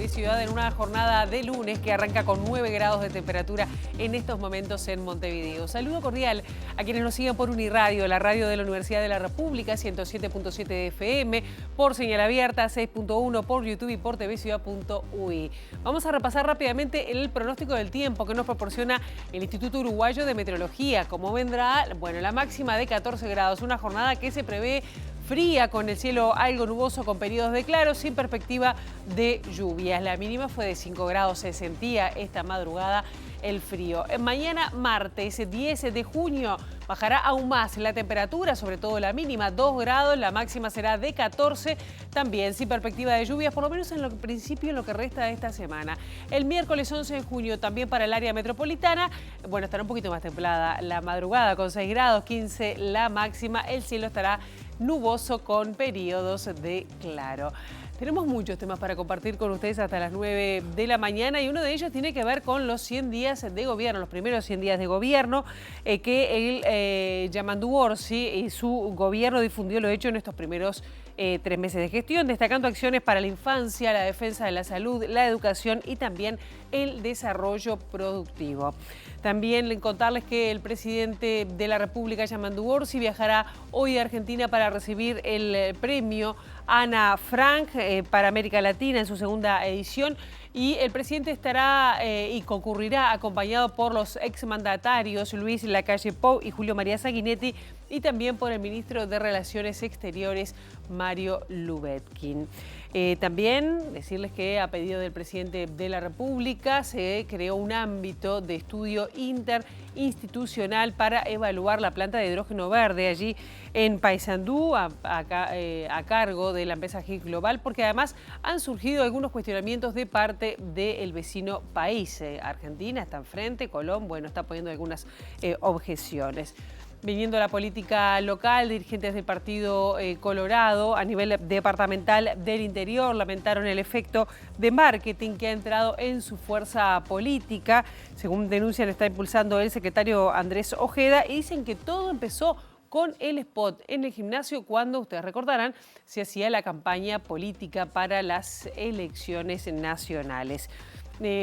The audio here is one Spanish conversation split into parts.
TV Ciudad en una jornada de lunes que arranca con 9 grados de temperatura en estos momentos en Montevideo. Saludo cordial a quienes nos siguen por Uniradio, la radio de la Universidad de la República, 107.7 de FM, por señal abierta, 6.1 por YouTube y por tvciudad.ui. Vamos a repasar rápidamente el pronóstico del tiempo que nos proporciona el Instituto Uruguayo de Meteorología. Como vendrá, bueno, la máxima de 14 grados, una jornada que se prevé fría, con el cielo algo nuboso, con periodos de claros, sin perspectiva de lluvias. La mínima fue de 5 grados, se sentía esta madrugada el frío. Mañana martes 10 de junio bajará aún más la temperatura, sobre todo la mínima, 2 grados, la máxima será de 14, también sin perspectiva de lluvias, por lo menos en principio en lo que resta de esta semana. El miércoles 11 de junio también para el área metropolitana, bueno, estará un poquito más templada la madrugada con 6 grados, 15 la máxima, el cielo estará nuboso con periodos de claro. Tenemos muchos temas para compartir con ustedes hasta las 9 de la mañana y uno de ellos tiene que ver con los 100 días de gobierno, los primeros 100 días de gobierno que el Yamandu Orsi y su gobierno difundió lo hecho en estos primeros 3 meses de gestión, destacando acciones para la infancia, la defensa de la salud, la educación y también el desarrollo productivo. También contarles que el presidente de la República, Yamandu Orsi, viajará hoy a Argentina para recibir el premio Ana Frank para América Latina en su segunda edición. Y el presidente estará y concurrirá acompañado por los exmandatarios Luis Lacalle Pou y Julio María Sanguinetti y también por el ministro de Relaciones Exteriores, Mario Lubetkin. También decirles que a pedido del presidente de la República se creó un ámbito de estudio interinstitucional para evaluar la planta de hidrógeno verde allí en Paysandú a cargo de la empresa GIC Global, porque además han surgido algunos cuestionamientos de parte del vecino país. Argentina está enfrente, Colón, bueno, está poniendo algunas objeciones. Viniendo a la política local, dirigentes del Partido Colorado a nivel departamental del interior lamentaron el efecto de marketing que ha entrado en su fuerza política. Según denuncian, está impulsando el secretario Andrés Ojeda y dicen que todo empezó con el spot en el gimnasio cuando, ustedes recordarán, se hacía la campaña política para las elecciones nacionales.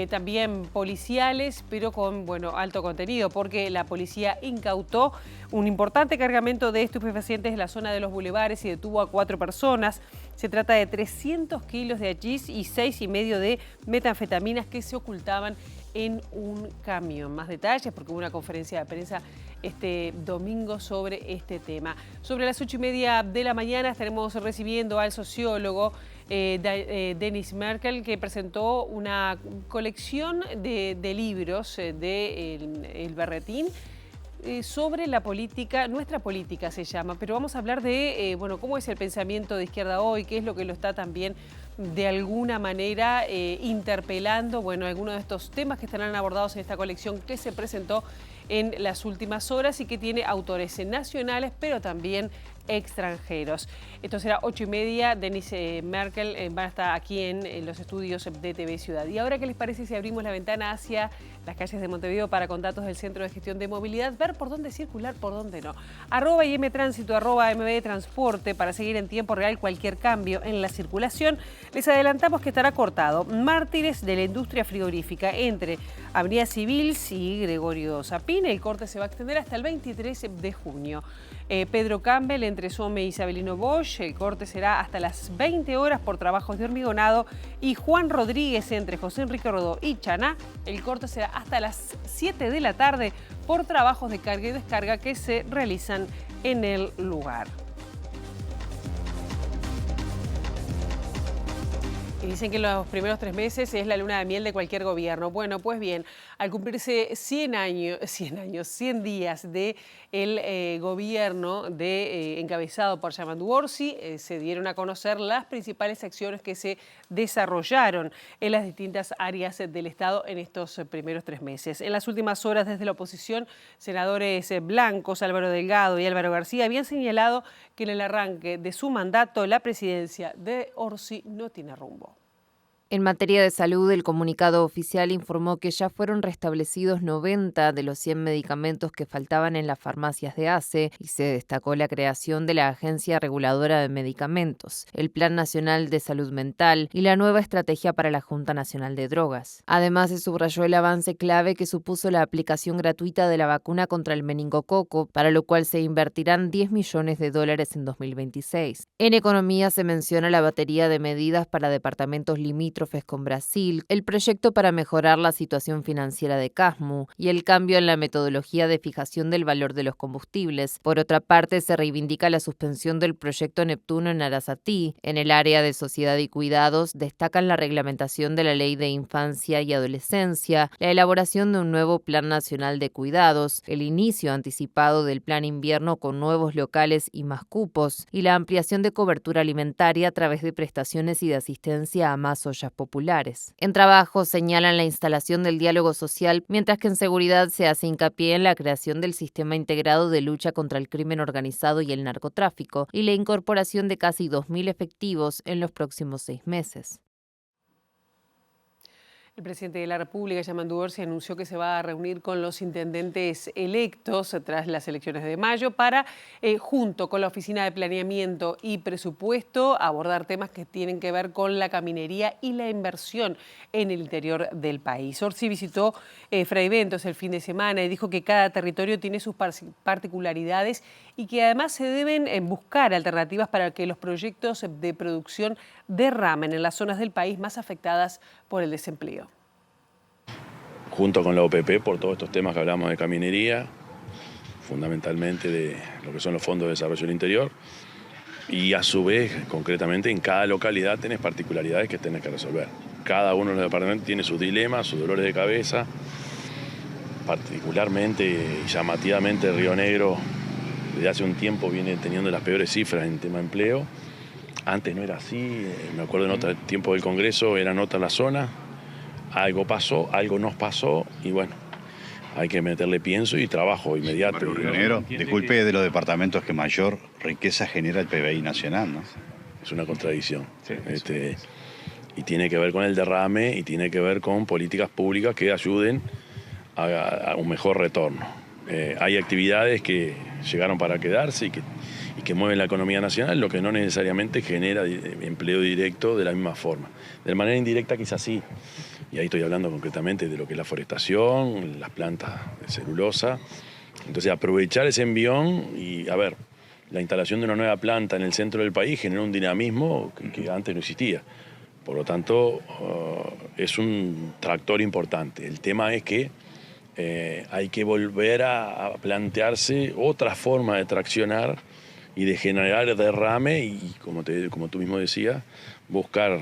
También policiales, pero con alto contenido, porque la policía incautó un importante cargamento de estupefacientes en la zona de los bulevares y detuvo a 4 personas. Se trata de 300 kilos de hachís y 6,5 de metanfetaminas que se ocultaban en un camión. Más detalles porque hubo una conferencia de prensa este domingo sobre este tema. Sobre las 8:30 de la mañana estaremos recibiendo al sociólogo Denis Merkel, que presentó una colección de libros de El Berretín sobre la política, nuestra política se llama, pero vamos a hablar de cómo es el pensamiento de izquierda hoy, qué es lo que lo está también de alguna manera interpelando, algunos de estos temas que estarán abordados en esta colección que se presentó en las últimas horas y que tiene autores nacionales, pero también extranjeros. Esto será 8:30. Denis Merkel va a estar aquí en los estudios de TV Ciudad. Y ahora, ¿qué les parece si abrimos la ventana hacia las calles de Montevideo para con datos del Centro de Gestión de Movilidad, ver por dónde circular, por dónde no? @IMTránsito, @MBTransporte para seguir en tiempo real cualquier cambio en la circulación. Les adelantamos que estará cortado Mártires de la Industria Frigorífica entre Avenida Civil y Gregorio Sapine. El corte se va a extender hasta el 23 de junio. Pedro Campbell entre Some y Isabelino Bosch, el corte será hasta las 20 horas por trabajos de hormigonado. Y Juan Rodríguez entre José Enrique Rodó y Chaná, el corte será hasta las 7 de la tarde por trabajos de carga y descarga que se realizan en el lugar. Y dicen que los primeros 3 meses es la luna de miel de cualquier gobierno. Bueno, pues bien, al cumplirse 100 días de el gobierno encabezado por Yamandu Orsi, se dieron a conocer las principales acciones que se desarrollaron en las distintas áreas del Estado en estos primeros 3 meses. En las últimas horas, desde la oposición, senadores blancos Álvaro Delgado y Álvaro García habían señalado que en el arranque de su mandato la presidencia de Orsi no tiene rumbo. En materia de salud, el comunicado oficial informó que ya fueron restablecidos 90 de los 100 medicamentos que faltaban en las farmacias de ACE y se destacó la creación de la Agencia Reguladora de Medicamentos, el Plan Nacional de Salud Mental y la nueva estrategia para la Junta Nacional de Drogas. Además, se subrayó el avance clave que supuso la aplicación gratuita de la vacuna contra el meningococo, para lo cual se invertirán $10 millones en 2026. En economía se menciona la batería de medidas para departamentos limítrofes con Brasil, el proyecto para mejorar la situación financiera de Casmu y el cambio en la metodología de fijación del valor de los combustibles. Por otra parte, se reivindica la suspensión del proyecto Neptuno en Arasatí. En el área de sociedad y cuidados destacan la reglamentación de la Ley de Infancia y Adolescencia, la elaboración de un nuevo Plan Nacional de Cuidados, el inicio anticipado del Plan Invierno con nuevos locales y más cupos, y la ampliación de cobertura alimentaria a través de prestaciones y de asistencia a más ollas populares. En trabajo señalan la instalación del diálogo social, mientras que en seguridad se hace hincapié en la creación del sistema integrado de lucha contra el crimen organizado y el narcotráfico y la incorporación de casi 2.000 efectivos en los próximos 6 meses. El presidente de la República, Yamandu Orsi, anunció que se va a reunir con los intendentes electos tras las elecciones de mayo para, junto con la Oficina de Planeamiento y Presupuesto, abordar temas que tienen que ver con la caminería y la inversión en el interior del país. Orsi visitó Fraiventos el fin de semana y dijo que cada territorio tiene sus particularidades y que además se deben buscar alternativas para que los proyectos de producción derramen en las zonas del país más afectadas por el desempleo. Junto con la OPP, por todos estos temas que hablamos de caminería, fundamentalmente de lo que son los fondos de desarrollo del interior, y a su vez, concretamente, en cada localidad tenés particularidades que tenés que resolver. Cada uno de los departamentos tiene sus dilemas, sus dolores de cabeza, particularmente y llamativamente Río Negro, desde hace un tiempo viene teniendo las peores cifras en tema de empleo. Antes no era así, me acuerdo en otro tiempo del Congreso, era nota la zona, algo pasó, algo nos pasó y bueno, hay que meterle pienso y trabajo inmediato. Pero Río Negro, disculpe, de los departamentos que mayor riqueza genera el PBI nacional, ¿no? Es una contradicción. Sí, y tiene que ver con el derrame y tiene que ver con políticas públicas que ayuden a un mejor retorno. Hay actividades que llegaron para quedarse y que mueven la economía nacional, lo que no necesariamente genera empleo directo de la misma forma. De manera indirecta quizás sí, y ahí estoy hablando concretamente de lo que es la forestación, las plantas de celulosa. Entonces aprovechar ese envión y, a ver, la instalación de una nueva planta en el centro del país genera un dinamismo que antes no existía. Por lo tanto, es un tractor importante. El tema es que hay que volver a plantearse otra forma de traccionar y de generar derrame y, como tú mismo decías, buscar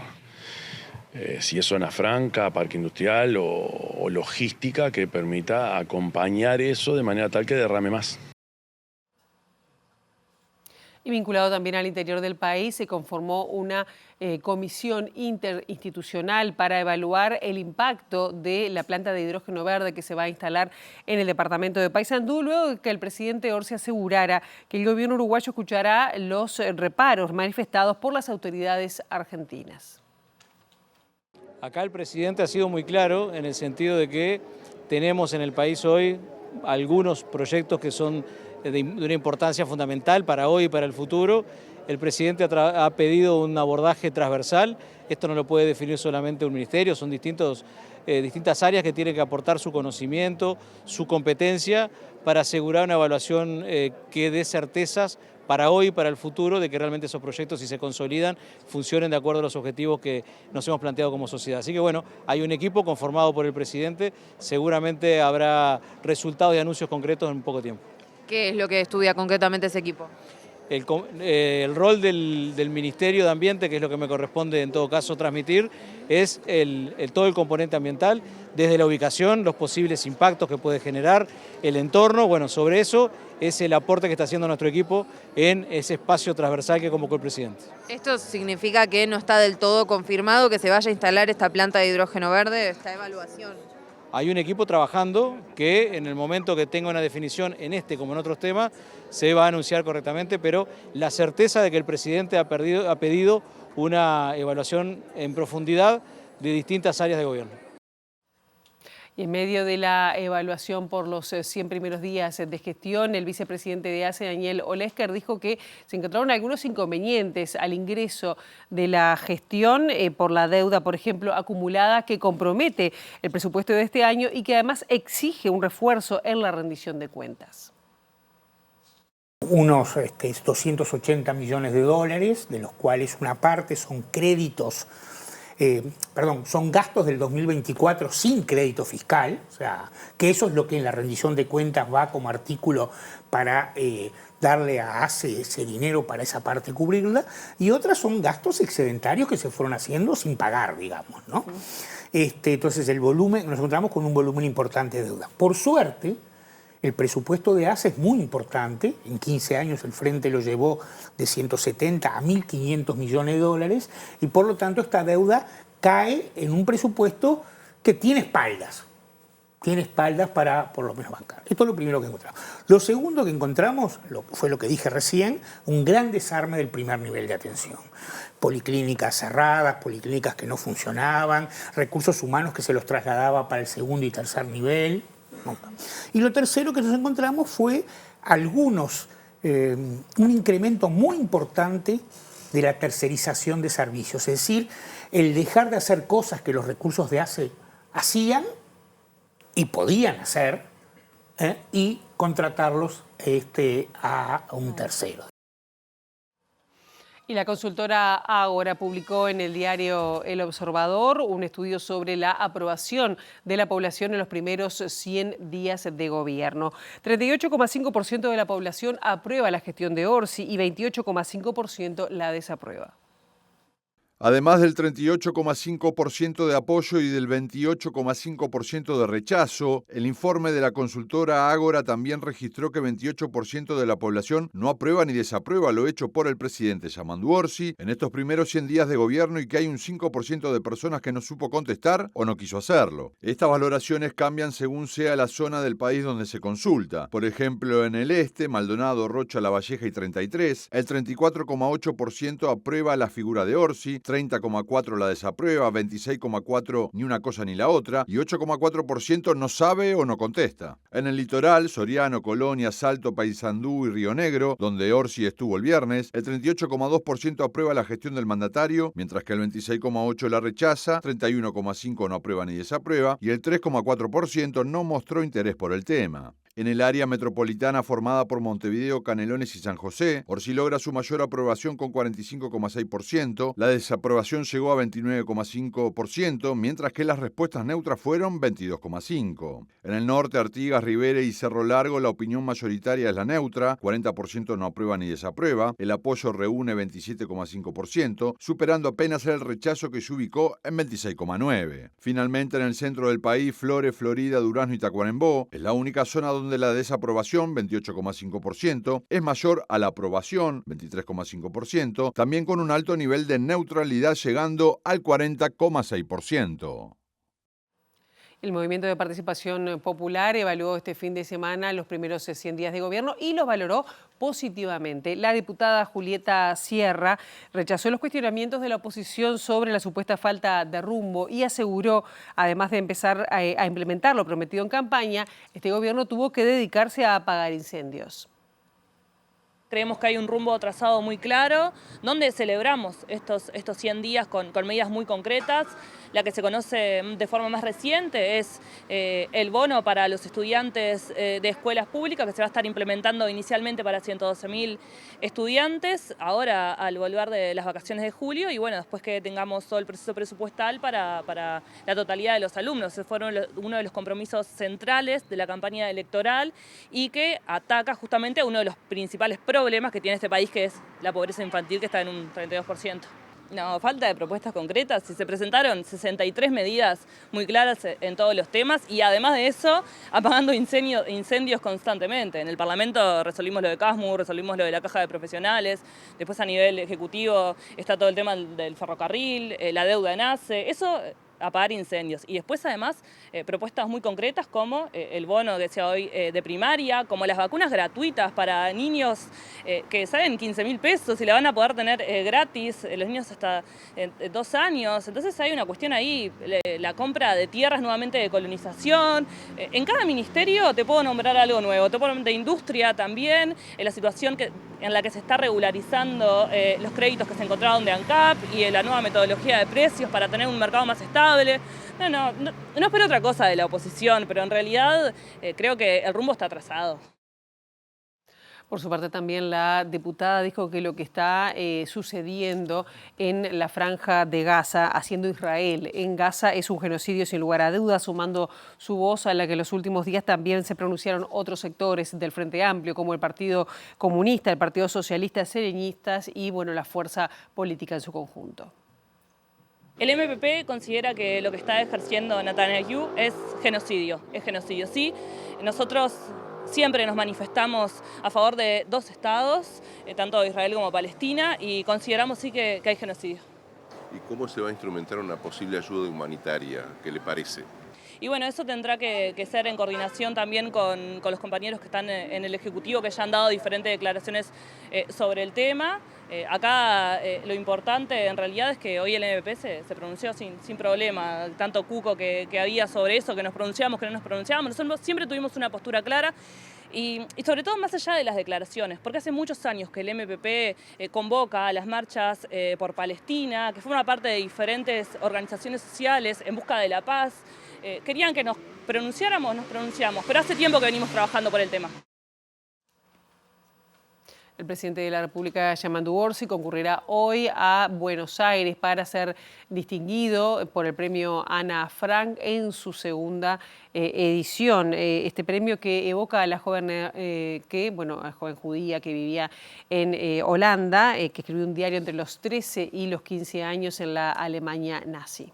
si es zona franca, parque industrial o logística que permita acompañar eso de manera tal que derrame más. Y vinculado también al interior del país, se conformó una comisión interinstitucional para evaluar el impacto de la planta de hidrógeno verde que se va a instalar en el departamento de Paysandú, luego de que el presidente Orsi asegurara que el gobierno uruguayo escuchará los reparos manifestados por las autoridades argentinas. Acá el presidente ha sido muy claro en el sentido de que tenemos en el país hoy algunos proyectos que son de una importancia fundamental para hoy y para el futuro. El presidente ha pedido un abordaje transversal. Esto no lo puede definir solamente un ministerio, son distintas áreas que tienen que aportar su conocimiento, su competencia para asegurar una evaluación que dé certezas para hoy y para el futuro de que realmente esos proyectos, si se consolidan, funcionen de acuerdo a los objetivos que nos hemos planteado como sociedad. Así que bueno, hay un equipo conformado por el presidente, seguramente habrá resultados y anuncios concretos en poco tiempo. ¿Qué es lo que estudia concretamente ese equipo? El rol del Ministerio de Ambiente, que es lo que me corresponde en todo caso transmitir, es todo el componente ambiental, desde la ubicación, los posibles impactos que puede generar, el entorno. Bueno, sobre eso es el aporte que está haciendo nuestro equipo en ese espacio transversal que convocó el presidente. ¿Esto significa que no está del todo confirmado que se vaya a instalar esta planta de hidrógeno verde, esta evaluación? Hay un equipo trabajando que en el momento que tenga una definición en este como en otros temas se va a anunciar correctamente, pero la certeza de que el presidente ha pedido una evaluación en profundidad de distintas áreas de gobierno. Y en medio de la evaluación por los 100 primeros días de gestión, el vicepresidente de ACE, Daniel Olesker, dijo que se encontraron algunos inconvenientes al ingreso de la gestión por la deuda, por ejemplo, acumulada que compromete el presupuesto de este año y que además exige un refuerzo en la rendición de cuentas. Unos 280 millones de dólares, de los cuales una parte son créditos, son gastos del 2024 sin crédito fiscal, o sea, que eso es lo que en la rendición de cuentas va como artículo para darle a ACE ese dinero para esa parte cubrirla, y otras son gastos excedentarios que se fueron haciendo sin pagar, digamos, ¿no? Entonces el volumen, nos encontramos con un volumen importante de deuda. Por suerte, el presupuesto de ACE es muy importante. En 15 años el Frente lo llevó de 170 a 1.500 millones de dólares y por lo tanto esta deuda cae en un presupuesto que tiene espaldas. Tiene espaldas para por lo menos bancar. Esto es lo primero que encontramos. Lo segundo que encontramos fue lo que dije recién, un gran desarme del primer nivel de atención. Policlínicas cerradas, policlínicas que no funcionaban, recursos humanos que se los trasladaba para el segundo y tercer nivel. Y lo tercero que nos encontramos fue un incremento muy importante de la tercerización de servicios, es decir, el dejar de hacer cosas que los recursos de ACE hacían y podían hacer y contratarlos a un tercero. Y la consultora Ágora publicó en el diario El Observador un estudio sobre la aprobación de la población en los primeros 100 días de gobierno. 38,5% de la población aprueba la gestión de Orsi y 28,5% la desaprueba. Además del 38,5% de apoyo y del 28,5% de rechazo, el informe de la consultora Ágora también registró que 28% de la población no aprueba ni desaprueba lo hecho por el presidente Yamandu Orsi en estos primeros 100 días de gobierno y que hay un 5% de personas que no supo contestar o no quiso hacerlo. Estas valoraciones cambian según sea la zona del país donde se consulta. Por ejemplo, en el este, Maldonado, Rocha, Lavalleja y 33, el 34,8% aprueba la figura de Orsi, 30,4% la desaprueba, 26,4% ni una cosa ni la otra y 8,4% no sabe o no contesta. En el litoral, Soriano, Colonia, Salto, Paysandú y Río Negro, donde Orsi estuvo el viernes, el 38,2% aprueba la gestión del mandatario, mientras que el 26,8% la rechaza, 31,5% no aprueba ni desaprueba y el 3,4% no mostró interés por el tema. En el área metropolitana formada por Montevideo, Canelones y San José, Orsi logra su mayor aprobación con 45,6%, la desaprobación llegó a 29,5%, mientras que las respuestas neutras fueron 22,5%. En el norte, Artigas, Rivera y Cerro Largo, la opinión mayoritaria es la neutra, 40% no aprueba ni desaprueba, el apoyo reúne 27,5%, superando apenas el rechazo que se ubicó en 26,9%. Finalmente, en el centro del país, Flores, Florida, Durazno y Tacuarembó, es la única zona donde la desaprobación, 28,5%, es mayor a la aprobación, 23,5%, también con un alto nivel de neutralidad llegando al 40,6%. El Movimiento de Participación Popular evaluó este fin de semana los primeros 100 días de gobierno y los valoró positivamente. La diputada Julieta Sierra rechazó los cuestionamientos de la oposición sobre la supuesta falta de rumbo y aseguró, además de empezar a implementar lo prometido en campaña, este gobierno tuvo que dedicarse a apagar incendios. Creemos que hay un rumbo trazado muy claro, donde celebramos estos 100 días con medidas muy concretas. La que se conoce de forma más reciente es el bono para los estudiantes de escuelas públicas, que se va a estar implementando inicialmente para 112.000 estudiantes, ahora al volver de las vacaciones de julio, y bueno, después que tengamos todo el proceso presupuestal para la totalidad de los alumnos. Ese fueron uno de los compromisos centrales de la campaña electoral y que ataca justamente a uno de los principales problemas que tiene este país, que es la pobreza infantil, que está en un 32%. No, falta de propuestas concretas. Se presentaron 63 medidas muy claras en todos los temas y además de eso, apagando incendios constantemente. En el Parlamento resolvimos lo de CASMU, resolvimos lo de la caja de profesionales, después a nivel ejecutivo está todo el tema del ferrocarril, la deuda en ACE. Eso apagar incendios. Y después además propuestas muy concretas como el bono que decía hoy de primaria, como las vacunas gratuitas para niños que salen 15.000 pesos y la van a poder tener gratis, los niños hasta 2 años. Entonces hay una cuestión ahí, la compra de tierras nuevamente de colonización. En cada ministerio te puedo nombrar algo nuevo, te puedo nombrar de industria también, en la situación en la que se está regularizando los créditos que se encontraron de ANCAP y la nueva metodología de precios para tener un mercado más estable. No espero otra cosa de la oposición, pero en realidad creo que el rumbo está trazado. Por su parte también la diputada dijo que lo que está sucediendo en la franja de Gaza, haciendo Israel en Gaza, es un genocidio sin lugar a dudas, sumando su voz a la que en los últimos días también se pronunciaron otros sectores del Frente Amplio, como el Partido Comunista, el Partido Socialista, Sereñistas y bueno, la fuerza política en su conjunto. El MPP considera que lo que está ejerciendo Netanyahu es genocidio, sí. Nosotros siempre nos manifestamos a favor de 2 estados, tanto Israel como Palestina, y consideramos sí que hay genocidio. ¿Y cómo se va a instrumentar una posible ayuda humanitaria? ¿Qué le parece? Y bueno, eso tendrá que ser en coordinación también con los compañeros que están en el Ejecutivo, que ya han dado diferentes declaraciones sobre el tema. Acá lo importante en realidad es que hoy el MPP se pronunció sin problema. Tanto cuco que había sobre eso, que nos pronunciamos, que no nos pronunciábamos. Nosotros siempre tuvimos una postura clara. Y sobre todo más allá de las declaraciones, porque hace muchos años que el MPP convoca a las marchas por Palestina, que forma parte de diferentes organizaciones sociales en busca de la paz. Querían que nos pronunciáramos, nos pronunciamos, pero hace tiempo que venimos trabajando por el tema. El presidente de la República, Yamandu Orsi, concurrirá hoy a Buenos Aires para ser distinguido por el premio Ana Frank en su segunda edición. Este premio que evoca a la joven, a la joven judía que vivía en Holanda, que escribió un diario entre los 13 y los 15 años en la Alemania nazi.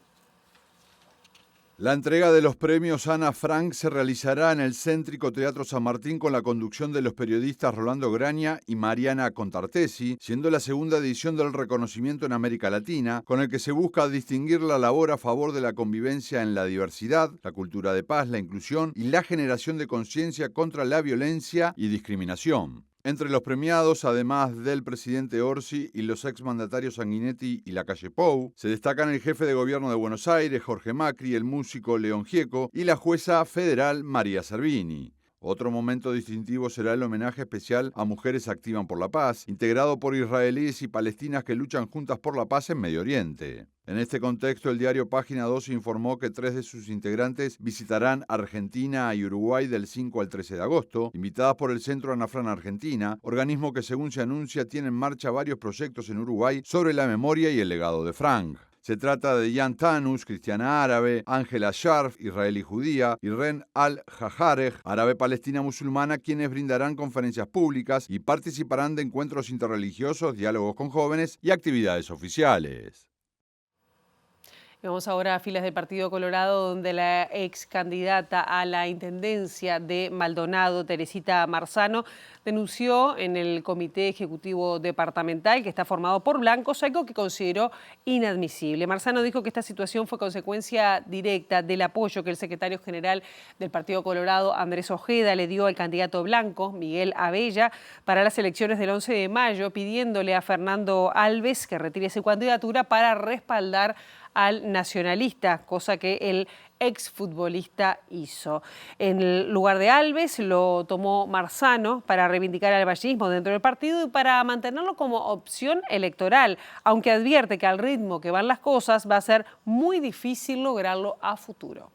La entrega de los premios Ana Frank se realizará en el céntrico Teatro San Martín con la conducción de los periodistas Rolando Graña y Mariana Contartesi, siendo la segunda edición del reconocimiento en América Latina, con el que se busca distinguir la labor a favor de la convivencia en la diversidad, la cultura de paz, la inclusión y la generación de conciencia contra la violencia y discriminación. Entre los premiados, además del presidente Orsi y los exmandatarios Sanguinetti y Lacalle Pou, se destacan el jefe de gobierno de Buenos Aires, Jorge Macri, el músico León Gieco y la jueza federal María Servini. Otro momento distintivo será el homenaje especial a Mujeres Activan por la Paz, integrado por israelíes y palestinas que luchan juntas por la paz en Medio Oriente. En este contexto, el diario Página 12 informó que 3 de sus integrantes visitarán Argentina y Uruguay del 5 al 13 de agosto, invitadas por el Centro Ana Frank Argentina, organismo que, según se anuncia, tiene en marcha varios proyectos en Uruguay sobre la memoria y el legado de Frank. Se trata de Jan Tanus, cristiana árabe, Ángela Sharf, israelí judía, y Ren al-Hajarej, árabe palestina musulmana, quienes brindarán conferencias públicas y participarán de encuentros interreligiosos, diálogos con jóvenes y actividades oficiales. Vamos ahora a filas del Partido Colorado, donde la ex candidata a la intendencia de Maldonado, Teresita Marzano, denunció en el Comité Ejecutivo Departamental, que está formado por blancos, algo que consideró inadmisible. Marzano dijo que esta situación fue consecuencia directa del apoyo que el secretario general del Partido Colorado, Andrés Ojeda, le dio al candidato blanco, Miguel Abella, para las elecciones del 11 de mayo, pidiéndole a Fernando Alves que retire su candidatura para respaldar al nacionalista, cosa que el exfutbolista hizo. En lugar de Alves lo tomó Marzano para reivindicar el vallismo dentro del partido y para mantenerlo como opción electoral, aunque advierte que al ritmo que van las cosas va a ser muy difícil lograrlo a futuro.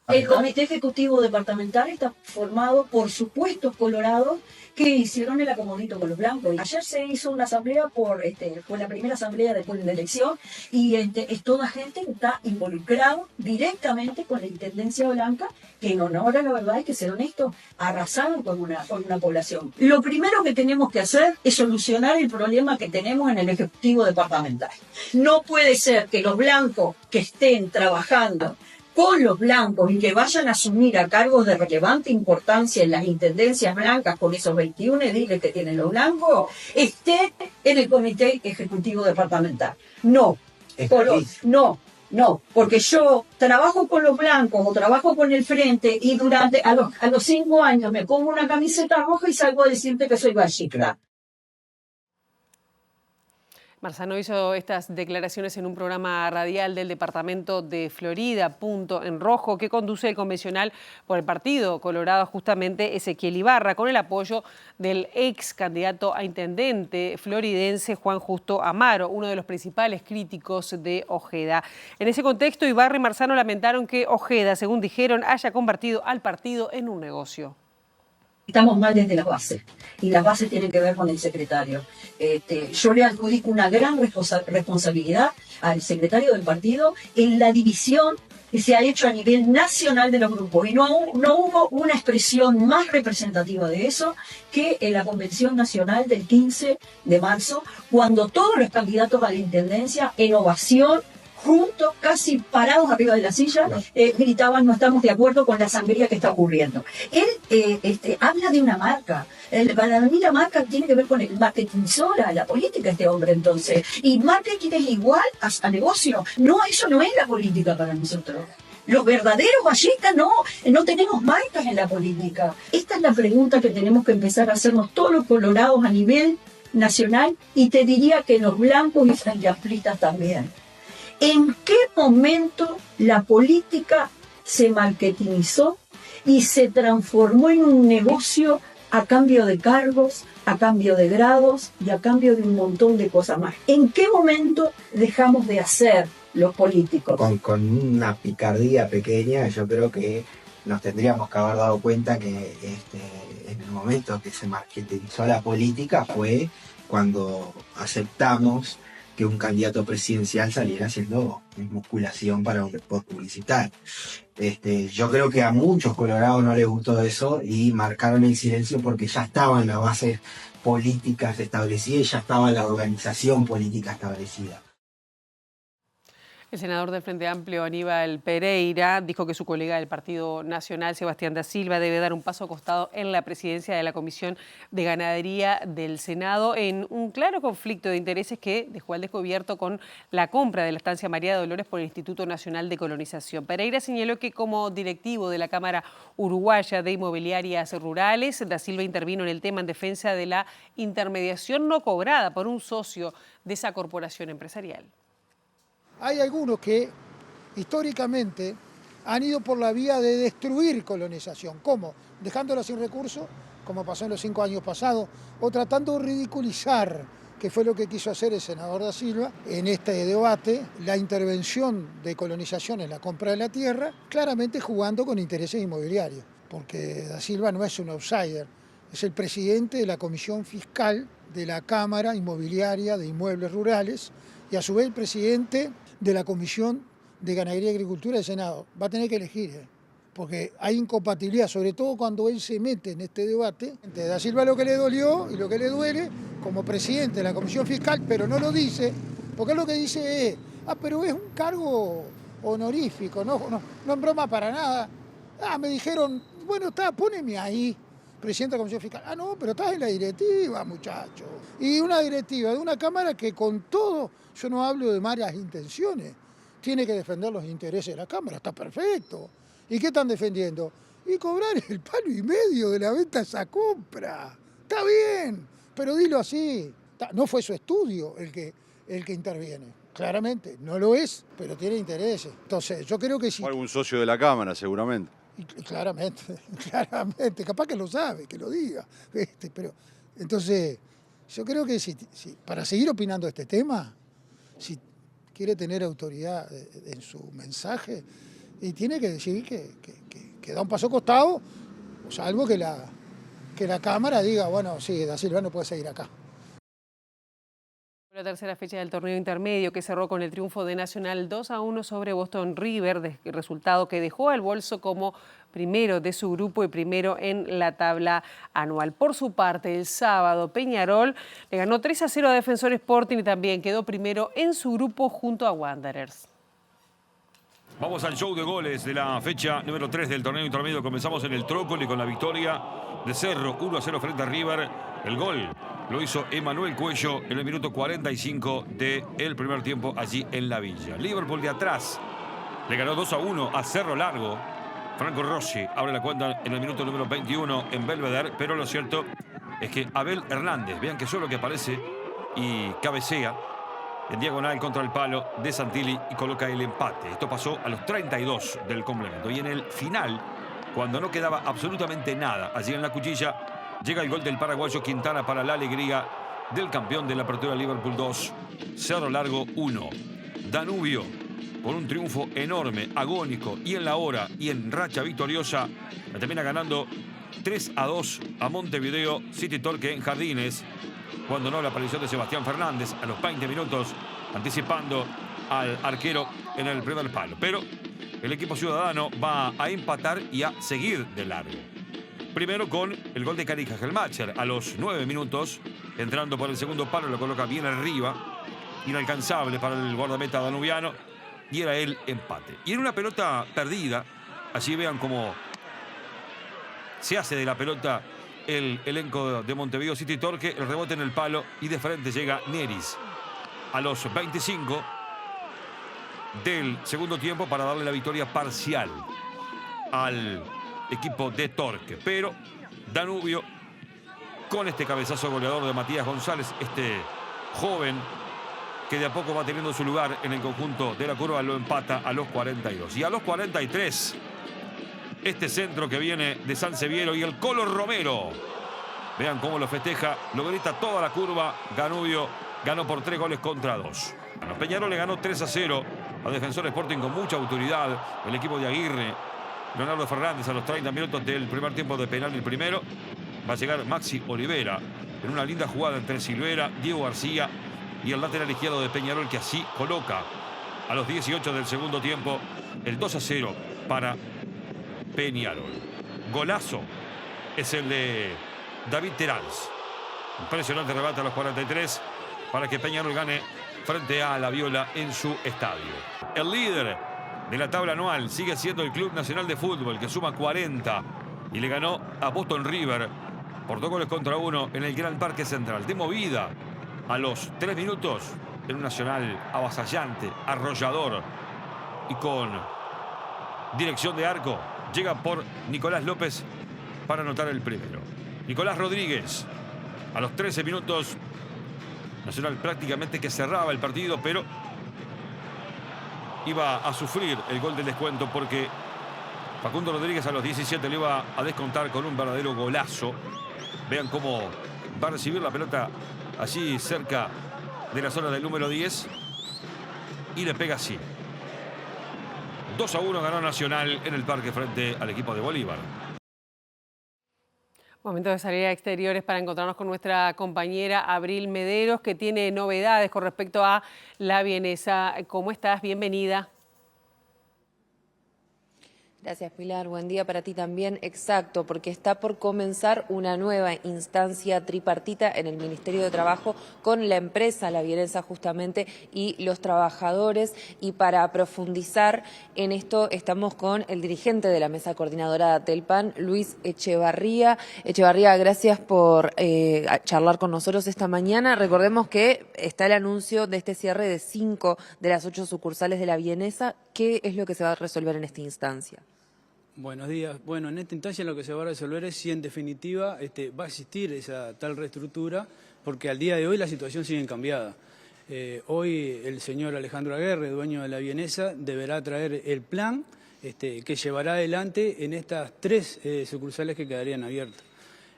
El Comité Ejecutivo Departamental está formado por supuestos colorados que hicieron el acomodito con los blancos. Ayer se hizo una asamblea fue la primera asamblea después de la elección y es toda gente que está involucrada directamente con la intendencia blanca, que en honor a la verdad, hay que ser honesto, arrasaron con una población. Lo primero que tenemos que hacer es solucionar el problema que tenemos en el Ejecutivo Departamental. No puede ser que los blancos que estén trabajando con los blancos y que vayan a asumir a cargos de relevante importancia en las intendencias blancas con esos 21 ediles que tienen los blancos, esté en el Comité Ejecutivo Departamental. No, No, porque yo trabajo con los blancos o trabajo con el frente y durante a los 5 años me pongo una camiseta roja y salgo a decirte que soy bajista. Marzano hizo estas declaraciones en un programa radial del departamento de Florida, Punto en Rojo, que conduce el convencional por el Partido Colorado, justamente Ezequiel Ibarra, con el apoyo del ex candidato a intendente floridense Juan Justo Amaro, uno de los principales críticos de Ojeda. En ese contexto, Ibarra y Marzano lamentaron que Ojeda, según dijeron, haya convertido al partido en un negocio. Estamos mal desde las bases, y las bases tienen que ver con el secretario. Yo le adjudico una gran responsabilidad al secretario del partido en la división que se ha hecho a nivel nacional de los grupos, y no hubo una expresión más representativa de eso que en la convención nacional del 15 de marzo, cuando todos los candidatos a la intendencia, en ovación, juntos, casi parados arriba de la silla, gritaban: no estamos de acuerdo con la sangría que está ocurriendo. Él habla de una marca. Para mí la marca tiene que ver con el marketingzora, la política, este hombre, entonces. Y marketing es igual a negocio. No, eso no es la política para nosotros. Los verdaderos ballistas no tenemos marcas en la política. Esta es la pregunta que tenemos que empezar a hacernos todos los colorados a nivel nacional, y te diría que los blancos y franqueamplistas también. ¿En qué momento la política se marketingizó y se transformó en un negocio a cambio de cargos, a cambio de grados y a cambio de un montón de cosas más? ¿En qué momento dejamos de hacer los políticos? Con una picardía pequeña, yo creo que nos tendríamos que haber dado cuenta que en el momento que se marketingizó la política fue cuando aceptamos que un candidato presidencial saliera haciendo musculación para un spot publicitario. Yo creo que a muchos colorados no les gustó eso y marcaron el silencio porque ya estaban las bases políticas establecidas y ya estaba la organización política establecida. El senador del Frente Amplio, Aníbal Pereira, dijo que su colega del Partido Nacional, Sebastián da Silva, debe dar un paso a costado en la presidencia de la Comisión de Ganadería del Senado, en un claro conflicto de intereses que dejó al descubierto con la compra de la estancia María Dolores por el Instituto Nacional de Colonización. Pereira señaló que como directivo de la Cámara Uruguaya de Inmobiliarias Rurales, da Silva intervino en el tema en defensa de la intermediación no cobrada por un socio de esa corporación empresarial. Hay algunos que históricamente han ido por la vía de destruir colonización. ¿Cómo? Dejándola sin recursos, como pasó en los 5 años pasados, o tratando de ridiculizar, que fue lo que quiso hacer el senador da Silva en este debate, la intervención de colonización en la compra de la tierra, claramente jugando con intereses inmobiliarios, porque da Silva no es un outsider, es el presidente de la Comisión Fiscal de la Cámara Inmobiliaria de Inmuebles Rurales y a su vez el presidente de la Comisión de Ganadería y Agricultura del Senado. Va a tener que elegir, porque hay incompatibilidad, sobre todo cuando él se mete en este debate. Da Silva lo que le dolió y lo que le duele como presidente de la Comisión Fiscal, pero no lo dice, porque lo que dice es: pero es un cargo honorífico, no en broma para nada. Me dijeron, bueno, poneme ahí, presidente de la Comisión Fiscal. No, pero estás en la directiva, muchacho. Y una directiva de una Cámara que con todo, yo no hablo de malas intenciones, tiene que defender los intereses de la Cámara, está perfecto. ¿Y qué están defendiendo? Y cobrar el palo y medio de la venta de esa compra. Está bien, pero dilo así. No fue su estudio el que interviene. Claramente, no lo es, pero tiene intereses. Entonces, yo creo que sí. O algún socio de la Cámara, seguramente. Claramente, capaz que lo sabe, que lo diga. Pero, entonces, yo creo que si para seguir opinando este tema, si quiere tener autoridad en su mensaje, y tiene que decir que da un paso costado, salvo que la Cámara diga, bueno, sí, da Silva no puede seguir acá. La tercera fecha del torneo intermedio, que cerró con el triunfo de Nacional 2-1 sobre Boston River, resultado que dejó al Bolso como primero de su grupo y primero en la tabla anual. Por su parte, el sábado Peñarol le ganó 3-0 a Defensor Sporting y también quedó primero en su grupo junto a Wanderers. Vamos al show de goles de la fecha número 3 del torneo intermedio. Comenzamos en el Trócoli con la victoria de Cerro 1-0 frente a River. El gol lo hizo Emanuel Cuello en el minuto 45 del primer tiempo allí en la Villa. Liverpool de atrás le ganó 2-1 a Cerro Largo. Franco Rossi abre la cuenta en el minuto número 21 en Belvedere, pero lo cierto es que Abel Hernández, vean que solo que aparece y cabecea en diagonal contra el palo de Santilli y coloca el empate. Esto pasó a los 32 del complemento. Y en el final, cuando no quedaba absolutamente nada allí en la cuchilla, llega el gol del paraguayo Quintana para la alegría del campeón de la Apertura Liverpool 2, Cerro Largo 1. Danubio, con un triunfo enorme, agónico y en la hora y en racha victoriosa, le termina ganando 3-2 a Montevideo City Torque en Jardines. Cuando no, la aparición de Sebastián Fernández a los 20 minutos, anticipando al arquero en el primer palo. Pero el equipo ciudadano va a empatar y a seguir de largo. Primero con el gol de Carica Gelmacher a los 9 minutos, entrando por el segundo palo, lo coloca bien arriba, inalcanzable para el guardameta danubiano, y era el empate. Y en una pelota perdida, allí vean cómo se hace de la pelota el elenco de Montevideo City Torque, el rebote en el palo y de frente llega Neris a los 25 del segundo tiempo para darle la victoria parcial al equipo de Torque. Pero Danubio, con este cabezazo goleador de Matías González, este joven que de a poco va teniendo su lugar en el conjunto de la curva, lo empata a los 42. Y a los 43, este centro que viene de San Seviero y el Colo Romero. Vean cómo lo festeja, lo grita toda la curva. Danubio ganó por 3-2. Bueno, Peñarol le ganó 3-0 a Defensor Sporting con mucha autoridad. El equipo de Aguirre, Leonardo Fernández a los 30 minutos del primer tiempo de penal. El primero va a llegar Maxi Olivera en una linda jugada entre Silvera, Diego García y el lateral izquierdo de Peñarol, que así coloca a los 18 del segundo tiempo el 2-0 para Peñarol. Golazo es el de David Terals. Impresionante rebate a los 43 para que Peñarol gane frente a La Viola en su estadio. El líder de la tabla anual sigue siendo el Club Nacional de Fútbol, que suma 40 y le ganó a Boston River por 2-1 en el Gran Parque Central. De movida a los 3 minutos en un Nacional avasallante, arrollador y con dirección de arco. Llega por Nicolás López para anotar el primero. Nicolás Rodríguez a los 13 minutos. Nacional prácticamente que cerraba el partido, pero iba a sufrir el gol del descuento porque Facundo Rodríguez a los 17 le iba a descontar con un verdadero golazo. Vean cómo va a recibir la pelota allí cerca de la zona del número 10 y le pega así. 2-1 ganó Nacional en el parque frente al equipo de Bolívar. Momento de salir a exteriores para encontrarnos con nuestra compañera Abril Mederos, que tiene novedades con respecto a la vienesa. ¿Cómo estás? Bienvenida. Gracias, Pilar. Buen día para ti también. Exacto, porque está por comenzar una nueva instancia tripartita en el Ministerio de Trabajo con la empresa La Vienesa justamente y los trabajadores. Y para profundizar en esto estamos con el dirigente de la mesa coordinadora del PAN, Luis Echevarría. Echevarría, gracias por charlar con nosotros esta mañana. Recordemos que está el anuncio de este cierre de 5 de las 8 sucursales de La Vienesa. ¿Qué es lo que se va a resolver en esta instancia? Buenos días. Bueno, en esta instancia lo que se va a resolver es si en definitiva va a existir esa tal reestructura, porque al día de hoy la situación sigue cambiada. Hoy el señor Alejandro Aguerre, dueño de La Vienesa, deberá traer el plan que llevará adelante en estas 3 sucursales que quedarían abiertas.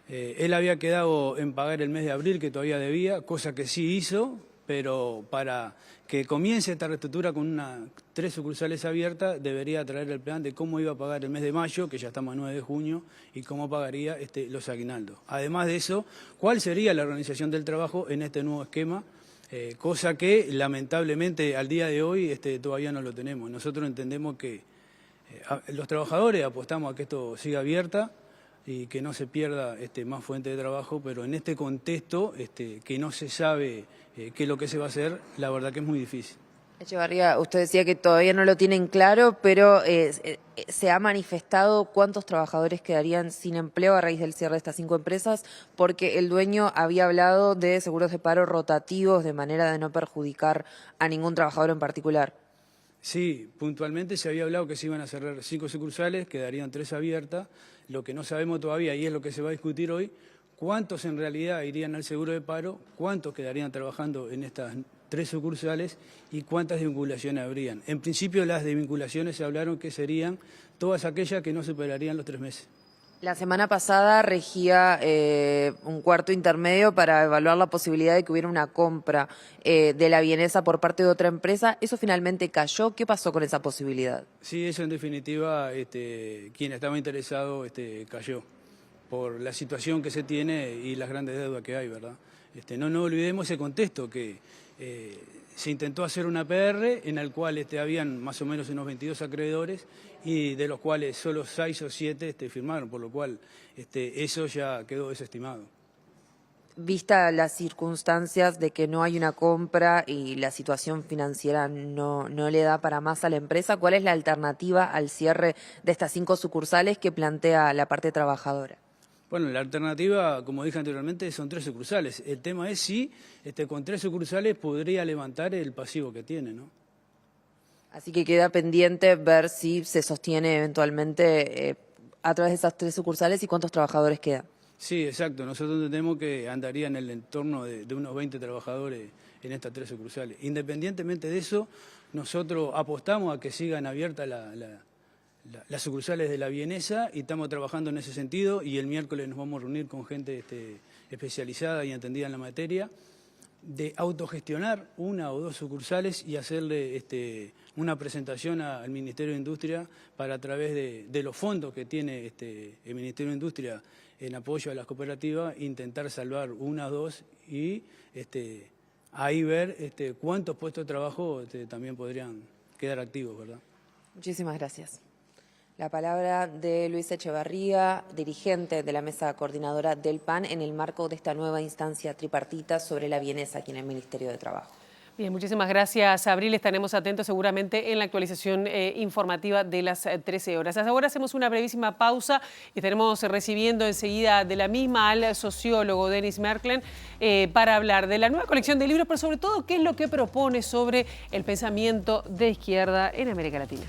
Él había quedado en pagar el mes de abril, que todavía debía, cosa que sí hizo, pero para que comience esta reestructura con 3 sucursales abiertas, debería traer el plan de cómo iba a pagar el mes de mayo, que ya estamos a 9 de junio, y cómo pagaría los aguinaldos. Además de eso, cuál sería la organización del trabajo en este nuevo esquema, cosa que lamentablemente al día de hoy todavía no lo tenemos. Nosotros entendemos que los trabajadores apostamos a que esto siga abierta y que no se pierda más fuente de trabajo, pero en este contexto que no se sabe qué es lo que se va a hacer, la verdad que es muy difícil. Echevarría, usted decía que todavía no lo tienen claro, pero se ha manifestado cuántos trabajadores quedarían sin empleo a raíz del cierre de estas 5 empresas, porque el dueño había hablado de seguros de paro rotativos de manera de no perjudicar a ningún trabajador en particular. Sí, puntualmente se había hablado que se iban a cerrar 5 sucursales, quedarían 3 abiertas. Lo que no sabemos todavía, y es lo que se va a discutir hoy, cuántos en realidad irían al seguro de paro, cuántos quedarían trabajando en estas 3 sucursales y cuántas desvinculaciones habrían. En principio las desvinculaciones se hablaron que serían todas aquellas que no superarían los 3 meses. La semana pasada regía un cuarto intermedio para evaluar la posibilidad de que hubiera una compra de la vienesa por parte de otra empresa. ¿Eso finalmente cayó? ¿Qué pasó con esa posibilidad? Sí, eso en definitiva, quien estaba interesado cayó por la situación que se tiene y las grandes deudas que hay, ¿verdad? No olvidemos ese contexto que se intentó hacer una PR en el cual habían más o menos unos 22 acreedores y de los cuales solo 6 o 7 firmaron, por lo cual eso ya quedó desestimado. Vista las circunstancias de que no hay una compra y la situación financiera no le da para más a la empresa, ¿cuál es la alternativa al cierre de estas 5 sucursales que plantea la parte trabajadora? Bueno, la alternativa, como dije anteriormente, son 3 sucursales. El tema es si con 3 sucursales podría levantar el pasivo que tiene, ¿no? Así que queda pendiente ver si se sostiene eventualmente a través de esas 3 sucursales y cuántos trabajadores quedan. Sí, exacto. Nosotros entendemos que andaría en el entorno de unos 20 trabajadores en estas 3 sucursales. Independientemente de eso, nosotros apostamos a que sigan abiertas las sucursales de la vienesa y estamos trabajando en ese sentido y el miércoles nos vamos a reunir con gente especializada y entendida en la materia de autogestionar 1 o 2 sucursales y hacerle una presentación al Ministerio de Industria para a través de los fondos que tiene el Ministerio de Industria en apoyo a las cooperativas intentar salvar 1 o 2 y ahí ver cuántos puestos de trabajo también podrían quedar activos, ¿verdad? Muchísimas gracias. La palabra de Luis Echevarría, dirigente de la mesa coordinadora del PAN, en el marco de esta nueva instancia tripartita sobre la vienesa aquí en el Ministerio de Trabajo. Bien, muchísimas gracias, Abril. Estaremos atentos seguramente en la actualización informativa de las 13 horas. Hasta ahora hacemos una brevísima pausa y estaremos recibiendo enseguida de la misma al sociólogo Denis Merklen para hablar de la nueva colección de libros, pero sobre todo qué es lo que propone sobre el pensamiento de izquierda en América Latina.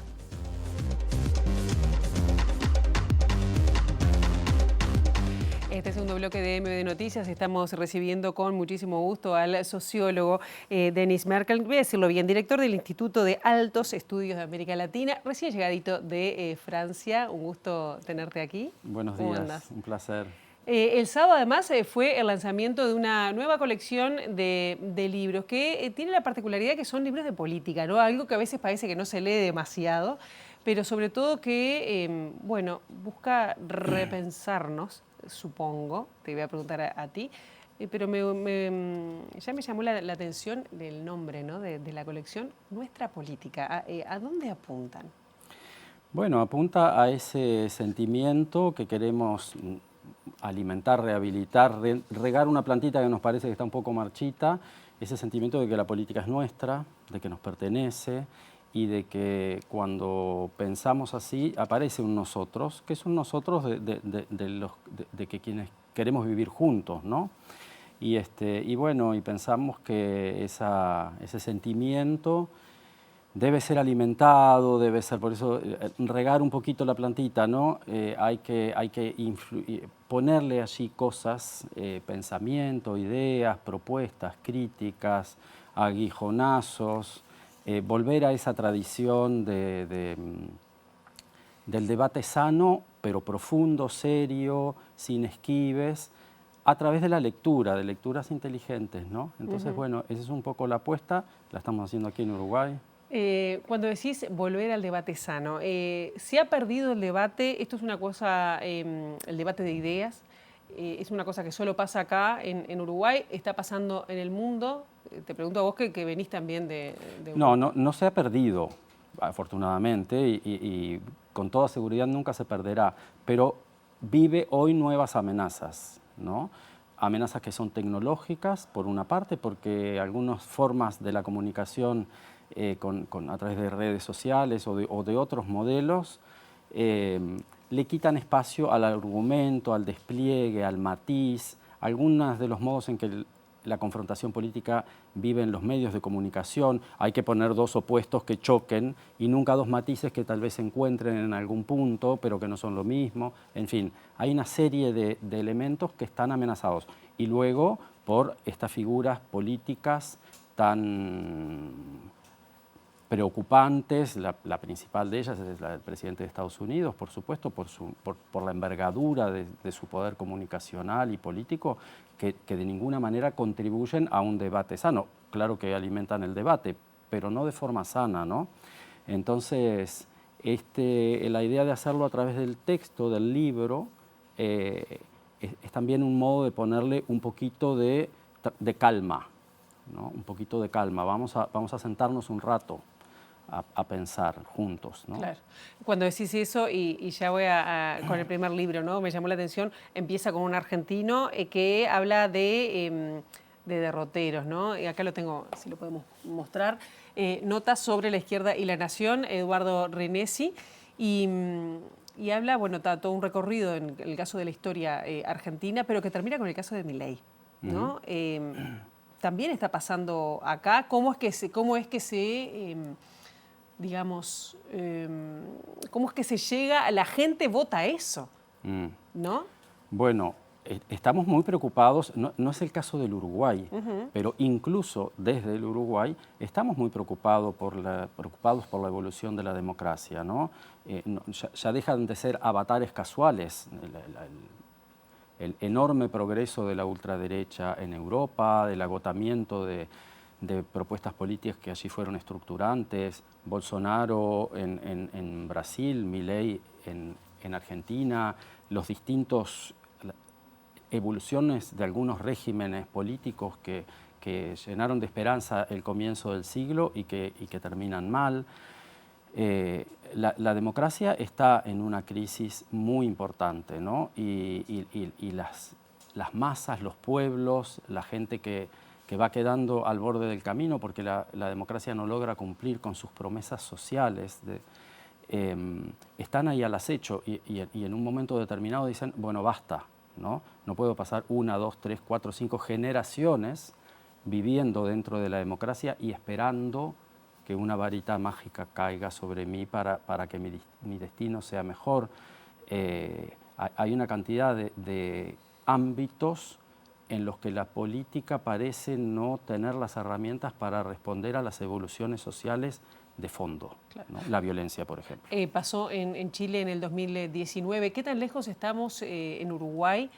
Este segundo bloque de MD Noticias estamos recibiendo con muchísimo gusto al sociólogo Denis Merklen, voy a decirlo bien, director del Instituto de Altos Estudios de América Latina, recién llegadito de Francia. Un gusto tenerte aquí. Buenos días, un placer. El sábado además fue el lanzamiento de una nueva colección de libros que tiene la particularidad que son libros de política, ¿no? Algo que a veces parece que no se lee demasiado, pero sobre todo que, busca repensarnos, supongo, te voy a preguntar a ti, pero ya me llamó la atención el nombre, ¿no? de la colección, Nuestra Política. ¿A dónde apuntan? Bueno, apunta a ese sentimiento que queremos alimentar, rehabilitar, regar una plantita que nos parece que está un poco marchita, ese sentimiento de que la política es nuestra, de que nos pertenece, y de que cuando pensamos así aparece un nosotros, que es un nosotros de que quienes queremos vivir juntos, ¿no? Y pensamos que ese sentimiento debe ser alimentado, debe ser, por eso regar un poquito la plantita, ¿no? Hay que ponerle allí cosas, pensamiento, ideas, propuestas, críticas, aguijonazos, volver a esa tradición del debate sano, pero profundo, serio, sin esquives, a través de la lectura, de lecturas inteligentes, ¿no? Entonces, esa es un poco la apuesta, la estamos haciendo aquí en Uruguay. Cuando decís volver al debate sano, ¿se ha perdido el debate? Esto es una cosa, el debate de ideas, es una cosa que solo pasa acá en Uruguay, está pasando en el mundo. Te pregunto a vos que venís también de No se ha perdido, afortunadamente, y con toda seguridad nunca se perderá, pero vive hoy nuevas amenazas, ¿no? Amenazas que son tecnológicas, por una parte, porque algunas formas de la comunicación a través de redes sociales o de otros modelos, le quitan espacio al argumento, al despliegue, al matiz, algunos de los modos en que la confrontación política vive en los medios de comunicación. Hay que poner dos opuestos que choquen y nunca dos matices que tal vez se encuentren en algún punto, pero que no son lo mismo. En fin, hay una serie de elementos que están amenazados. Y luego, por estas figuras políticas tan preocupantes, la principal de ellas es la del presidente de Estados Unidos, por supuesto, por la envergadura de su poder comunicacional y político, que de ninguna manera contribuyen a un debate sano. Claro que alimentan el debate, pero no de forma sana, ¿no? Entonces, la idea de hacerlo a través del texto, del libro, es también un modo de ponerle un poquito de calma, ¿no? Un poquito de calma. Vamos a sentarnos un rato a pensar juntos, ¿no? Claro. Cuando decís eso, y ya voy con el primer libro, ¿no? Me llamó la atención, empieza con un argentino que habla de derroteros, ¿no? Y acá lo tengo, si lo podemos mostrar. Notas sobre la izquierda y la nación, Eduardo Rinesi, y habla, bueno, todo un recorrido en el caso de la historia argentina, pero que termina con el caso de Milei, ¿no? También está pasando acá. ¿Cómo es que se digamos, cómo es que se llega, la gente vota eso, ¿no? Bueno, estamos muy preocupados, no es el caso del Uruguay, pero incluso desde el Uruguay estamos muy preocupados por la evolución de la democracia, ¿no? Ya dejan de ser avatares casuales. El enorme progreso de la ultraderecha en Europa, del agotamiento de propuestas políticas que allí fueron estructurantes, Bolsonaro en Brasil, Milei en Argentina, los distintos evoluciones de algunos regímenes políticos que llenaron de esperanza el comienzo del siglo y que terminan mal. La democracia está en una crisis muy importante, ¿no? Y las masas, los pueblos, la gente que va quedando al borde del camino porque la democracia no logra cumplir con sus promesas sociales, están ahí al acecho y en un momento determinado dicen, bueno, basta, ¿no? No puedo pasar 1, 2, 3, 4, 5 generaciones viviendo dentro de la democracia y esperando que una varita mágica caiga sobre mí para que mi destino sea mejor. Hay una cantidad de ámbitos en los que la política parece no tener las herramientas para responder a las evoluciones sociales de fondo, claro, ¿no? La violencia, por ejemplo. Pasó en Chile en el 2019. ¿Qué tan lejos estamos en Uruguay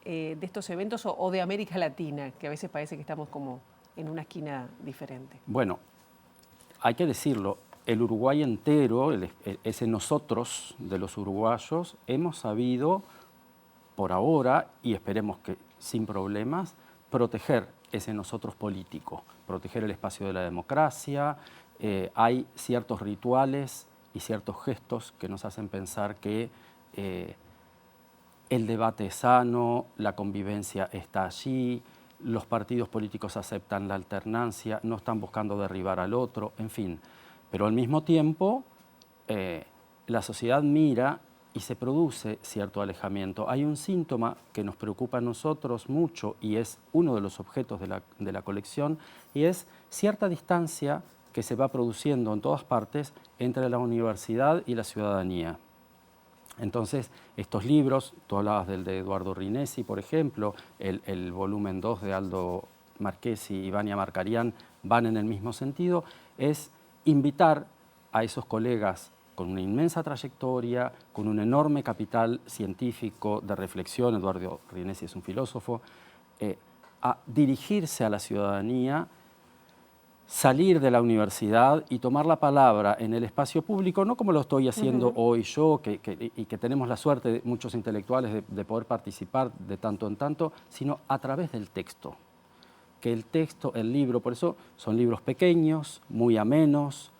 de estos eventos o de América Latina, que a veces parece que estamos como en una esquina diferente? Bueno, hay que decirlo, el Uruguay entero, ese nosotros de los uruguayos, hemos sabido por ahora, y esperemos que sin problemas, proteger ese nosotros político, proteger el espacio de la democracia. Hay ciertos rituales y ciertos gestos que nos hacen pensar que el debate es sano, la convivencia está allí, los partidos políticos aceptan la alternancia, no están buscando derribar al otro, en fin. Pero al mismo tiempo, la sociedad mira y se produce cierto alejamiento. Hay un síntoma que nos preocupa a nosotros mucho y es uno de los objetos de la colección, y es cierta distancia que se va produciendo en todas partes entre la universidad y la ciudadanía. Entonces, estos libros, tú hablabas del de Eduardo Rinesi, por ejemplo, el volumen 2 de Aldo Marchesi y Vania Markarian van en el mismo sentido, es invitar a esos colegas con una inmensa trayectoria, con un enorme capital científico de reflexión, Eduardo Rinesi es un filósofo, a dirigirse a la ciudadanía, salir de la universidad y tomar la palabra en el espacio público, no como lo estoy haciendo hoy yo, y que tenemos la suerte, de muchos intelectuales, de poder participar de tanto en tanto, sino a través del texto. Que el texto, el libro, por eso son libros pequeños, muy amenos,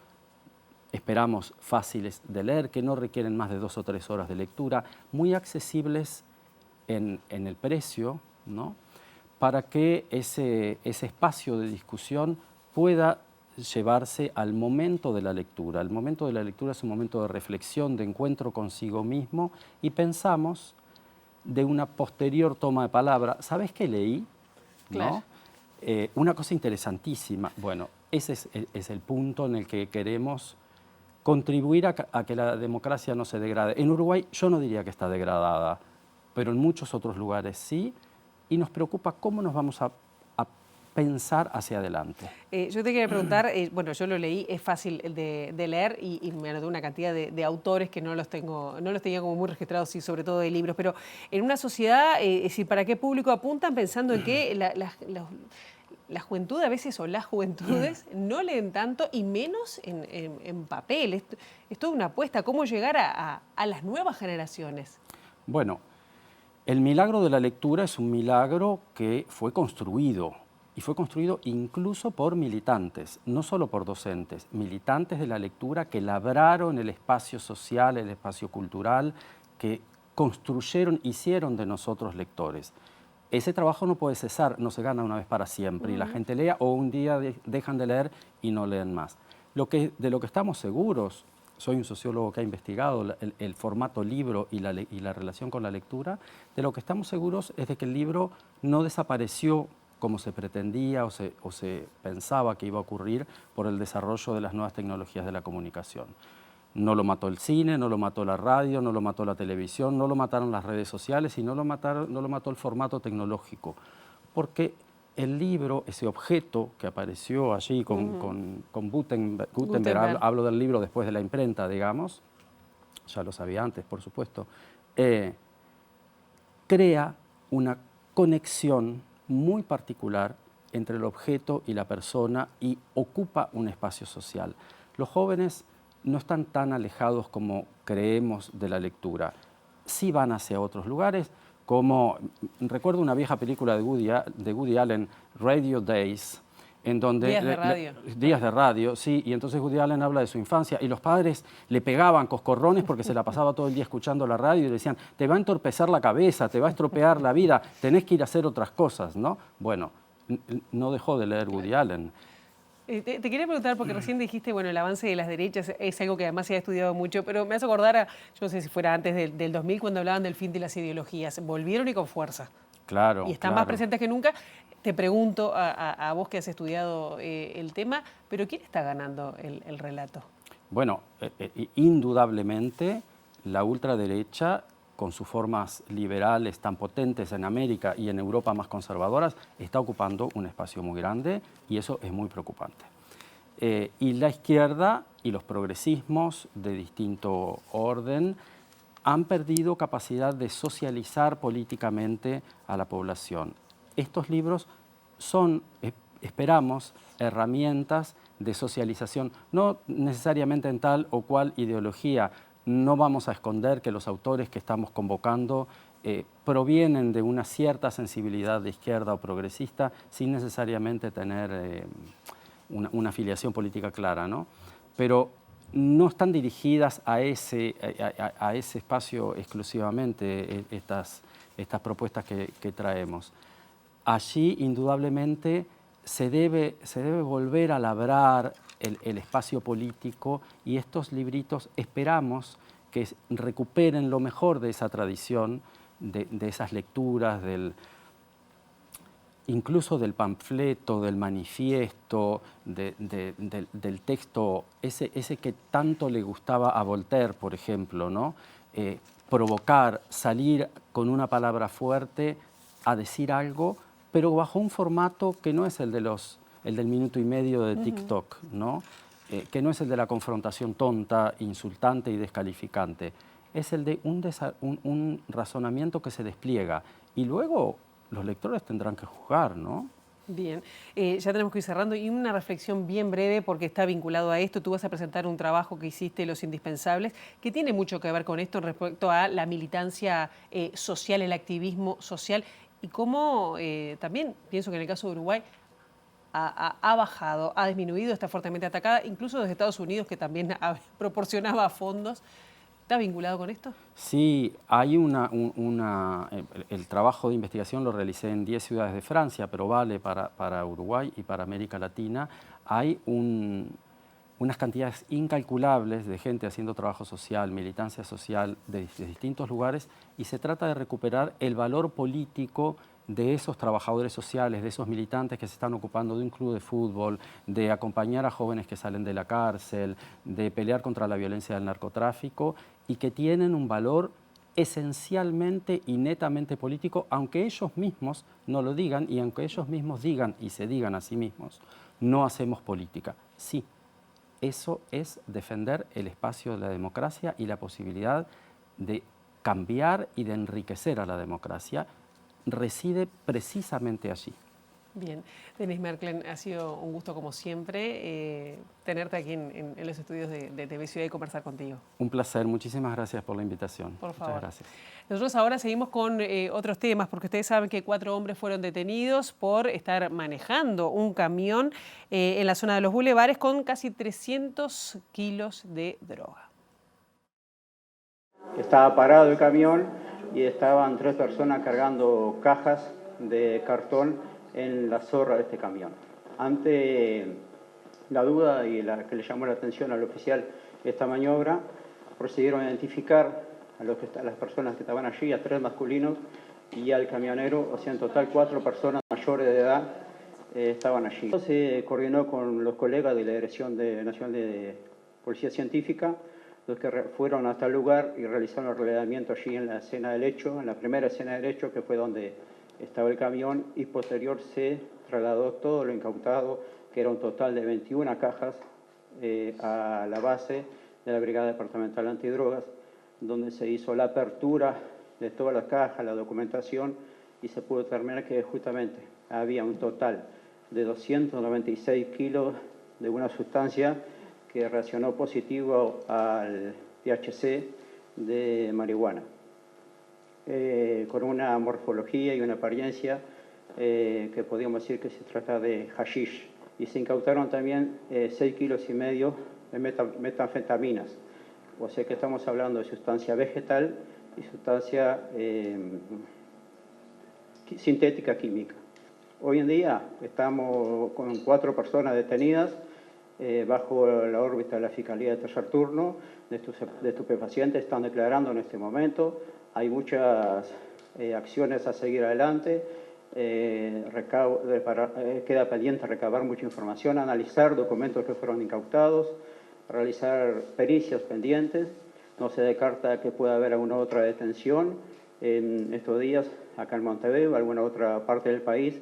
esperamos fáciles de leer, que no requieren más de 2 o 3 horas de lectura, muy accesibles en el precio, ¿no? Para que ese espacio de discusión pueda llevarse al momento de la lectura. El momento de la lectura es un momento de reflexión, de encuentro consigo mismo, y pensamos de una posterior toma de palabra. ¿Sabes qué leí? Claro. ¿No? Una cosa interesantísima. Bueno, ese es el punto en el que queremos contribuir a que la democracia no se degrade. En Uruguay yo no diría que está degradada, pero en muchos otros lugares sí, y nos preocupa cómo nos vamos a pensar hacia adelante. Yo te quería preguntar, bueno, yo lo leí, es fácil de leer y me anotó una cantidad de autores que no los tenía como muy registrados, sí, sobre todo de libros, pero en una sociedad, es decir, ¿para qué público apuntan pensando en que la juventud a veces, o las juventudes, no leen tanto y menos en papel? Es toda una apuesta. ¿Cómo llegar a las nuevas generaciones? Bueno, el milagro de la lectura es un milagro que fue construido, y fue construido incluso por militantes, no solo por docentes, militantes de la lectura que labraron el espacio social, el espacio cultural, que construyeron, hicieron de nosotros lectores. Ese trabajo no puede cesar, no se gana una vez para siempre, y la gente lea o un día dejan de leer y no leen más. De lo que estamos seguros, soy un sociólogo que ha investigado el formato libro y la relación con la lectura, de lo que estamos seguros es de que el libro no desapareció como se pretendía o se pensaba que iba a ocurrir por el desarrollo de las nuevas tecnologías de la comunicación. No lo mató el cine, no lo mató la radio, no lo mató la televisión, no lo mataron las redes sociales y no lo mató el formato tecnológico. Porque el libro, ese objeto que apareció allí con Gutenberg, hablo del libro después de la imprenta, digamos, ya lo sabía antes, por supuesto, crea una conexión muy particular entre el objeto y la persona y ocupa un espacio social. Los jóvenes no están tan alejados como creemos de la lectura. Sí van hacia otros lugares, como recuerdo una vieja película de Woody Allen, Radio Days, en donde... Días de radio. Días de radio, sí, y entonces Woody Allen habla de su infancia y los padres le pegaban coscorrones porque se la pasaba todo el día escuchando la radio y le decían, te va a entorpecer la cabeza, te va a estropear la vida, tenés que ir a hacer otras cosas, ¿no? Bueno, no dejó de leer Woody Allen. Te quería preguntar, porque recién dijiste, bueno, el avance de las derechas es algo que además se ha estudiado mucho, pero me hace acordar yo no sé si fuera antes del 2000, cuando hablaban del fin de las ideologías. Volvieron y con fuerza. Claro. Y están más presentes que nunca. Te pregunto a vos que has estudiado el tema, pero ¿quién está ganando el relato? Bueno, indudablemente la ultraderecha, con sus formas liberales tan potentes en América y en Europa más conservadoras, está ocupando un espacio muy grande y eso es muy preocupante. Y la izquierda y los progresismos de distinto orden han perdido capacidad de socializar políticamente a la población. Estos libros son, esperamos, herramientas de socialización, no necesariamente en tal o cual ideología. No vamos a esconder que los autores que estamos convocando provienen de una cierta sensibilidad de izquierda o progresista sin necesariamente tener una afiliación política clara, ¿no? Pero no están dirigidas a ese espacio exclusivamente estas propuestas que traemos. Allí, indudablemente, se debe volver a labrar el espacio político y estos libritos esperamos que recuperen lo mejor de esa tradición, de esas lecturas, incluso del panfleto, del manifiesto, del texto, ese que tanto le gustaba a Voltaire, por ejemplo, ¿no? Provocar, salir con una palabra fuerte a decir algo, pero bajo un formato que no es el del minuto y medio de TikTok, ¿no? Que no es el de la confrontación tonta, insultante y descalificante. Es el de un razonamiento que se despliega y luego los lectores tendrán que juzgar, ¿no? Bien, ya tenemos que ir cerrando y una reflexión bien breve porque está vinculado a esto. Tú vas a presentar un trabajo que hiciste, Los Indispensables, que tiene mucho que ver con esto respecto a la militancia social, el activismo social y cómo también, pienso que en el caso de Uruguay, ha bajado, ha disminuido, está fuertemente atacada, incluso desde Estados Unidos, que también proporcionaba fondos. ¿Está vinculado con esto? Sí, hay el trabajo de investigación lo realicé en 10 ciudades de Francia, pero vale para Uruguay y para América Latina. Hay unas cantidades incalculables de gente haciendo trabajo social, militancia social de distintos lugares, y se trata de recuperar el valor político de esos trabajadores sociales, de esos militantes que se están ocupando de un club de fútbol, de acompañar a jóvenes que salen de la cárcel, de pelear contra la violencia del narcotráfico, y que tienen un valor esencialmente y netamente político, aunque ellos mismos no lo digan, y aunque ellos mismos digan y se digan a sí mismos, no hacemos política. Sí, eso es defender el espacio de la democracia y la posibilidad de cambiar y de enriquecer a la democracia reside precisamente allí. Bien, Denis Merklen, ha sido un gusto como siempre tenerte aquí en los estudios de TV Ciudad y conversar contigo. Un placer, muchísimas gracias por la invitación. Por favor. Muchas gracias. Nosotros ahora seguimos con otros temas, porque ustedes saben que 4 hombres fueron detenidos por estar manejando un camión en la zona de los bulevares con casi 300 kilos de droga. Estaba parado el camión y estaban 3 personas cargando cajas de cartón en la zorra de este camión. Ante la duda y la que le llamó la atención al oficial esta maniobra, procedieron a identificar a las personas que estaban allí, a 3 masculinos y al camionero, o sea, en total 4 personas mayores de edad estaban allí. Se coordinó con los colegas de la Dirección Nacional de Policía Científica, los que fueron hasta el lugar y realizaron el relevamiento allí en la escena del hecho, en la primera escena del hecho, que fue donde estaba el camión, y posterior se trasladó todo lo incautado, que era un total de 21 cajas, a la base de la Brigada Departamental Antidrogas, donde se hizo la apertura de todas las cajas, la documentación, y se pudo determinar que justamente había un total de 296 kilos de una sustancia que reaccionó positivo al THC de marihuana. Con una morfología y una apariencia que podríamos decir que se trata de hashish. Y se incautaron también 6,5 kilos de metanfetaminas. O sea que estamos hablando de sustancia vegetal y sustancia sintética química. Hoy en día estamos con 4 personas detenidas bajo la órbita de la Fiscalía de Tercer Turno de estupefacientes. Están declarando en este momento. Hay muchas acciones a seguir adelante. Queda pendiente recabar mucha información, analizar documentos que fueron incautados, realizar pericias pendientes. No se descarta que pueda haber alguna otra detención en estos días acá en Montevideo, alguna otra parte del país.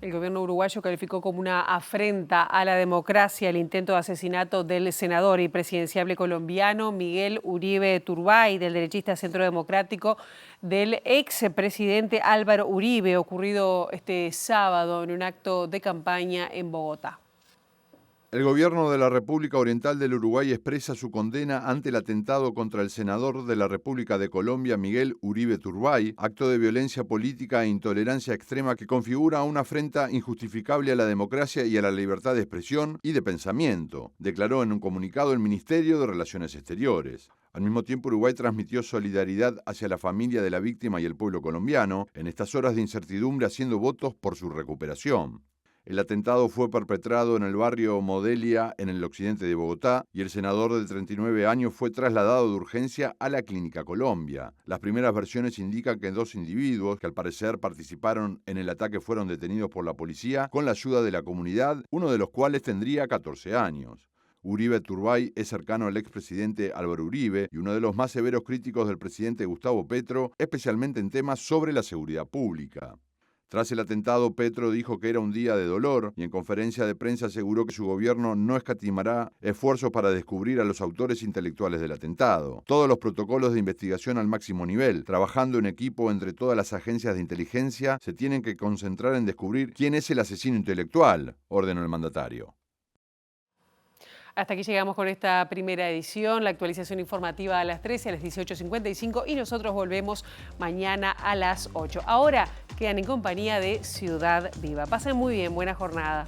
El gobierno uruguayo calificó como una afrenta a la democracia el intento de asesinato del senador y presidenciable colombiano Miguel Uribe Turbay, del derechista Centro Democrático, del expresidente Álvaro Uribe, ocurrido este sábado en un acto de campaña en Bogotá. El gobierno de la República Oriental del Uruguay expresa su condena ante el atentado contra el senador de la República de Colombia, Miguel Uribe Turbay, acto de violencia política e intolerancia extrema que configura una afrenta injustificable a la democracia y a la libertad de expresión y de pensamiento, declaró en un comunicado el Ministerio de Relaciones Exteriores. Al mismo tiempo, Uruguay transmitió solidaridad hacia la familia de la víctima y el pueblo colombiano en estas horas de incertidumbre, haciendo votos por su recuperación. El atentado fue perpetrado en el barrio Modelia, en el occidente de Bogotá, y el senador de 39 años fue trasladado de urgencia a la Clínica Colombia. Las primeras versiones indican que 2 individuos, que al parecer participaron en el ataque, fueron detenidos por la policía con la ayuda de la comunidad, uno de los cuales tendría 14 años. Uribe Turbay es cercano al expresidente Álvaro Uribe y uno de los más severos críticos del presidente Gustavo Petro, especialmente en temas sobre la seguridad pública. Tras el atentado, Petro dijo que era un día de dolor y en conferencia de prensa aseguró que su gobierno no escatimará esfuerzos para descubrir a los autores intelectuales del atentado. Todos los protocolos de investigación al máximo nivel, trabajando en equipo entre todas las agencias de inteligencia, se tienen que concentrar en descubrir quién es el asesino intelectual, ordenó el mandatario. Hasta aquí llegamos con esta primera edición, la actualización informativa a las 13, a las 18:55 y nosotros volvemos mañana a las 8. Ahora quedan en compañía de Ciudad Viva. Pasen muy bien, buena jornada.